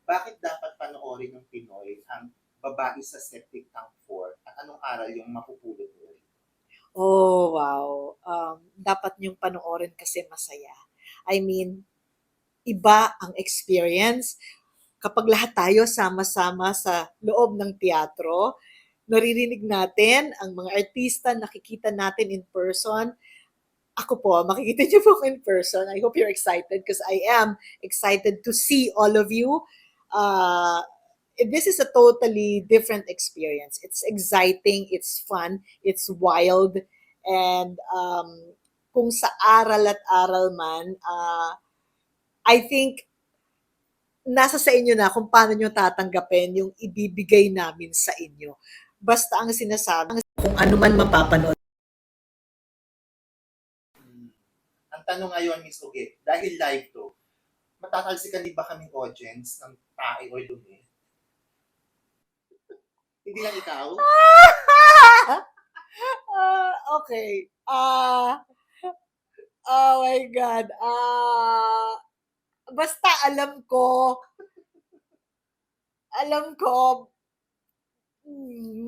bakit dapat panoorin ng Pinoy ang Babae sa Septic Tank 4 at anong aral yung mapupulot nila? Oh, wow. Dapat niyong panoorin kasi masaya. I mean, iba ang experience kapag lahat tayo sama-sama sa loob ng teatro. Naririnig natin ang mga artista, nakikita natin in person. Ako po, makikita niyo po ako in person. I hope you're excited because I am excited to see all of you. Uh, this is a totally different experience. It's exciting, it's fun, it's wild, and kung sa aral at aral man, I think nasa sa inyo na kung paano nyo tatanggapin yung ibibigay namin sa inyo. Basta ang sinasabi, kung ano man mapapanood. Ang tanong ngayon, Miss Uge, dahil live to, matatalsikan din ba kaming audience ng tae o dumi? Hindi lang ikaw? Okay. Oh my God. Basta alam ko,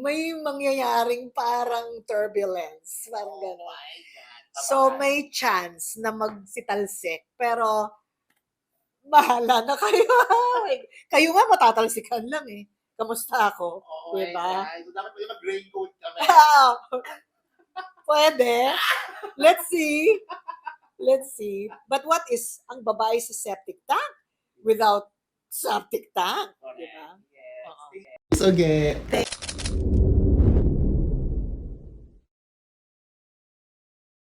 may mangyayaring parang turbulence. Parang Oh gano'n. my God. So, may chance na magsitalsik. Pero, bahala na kayo. Kayo nga matatalsikan lang eh. Kamusta ako? Oh my Diba? God. So, dapat pala mag-raincoat kami. Pwede. Let's see. Let's see. But what is ang babae sa septic tank without septic tank? Diba? Yes. Oo. Miss Uge,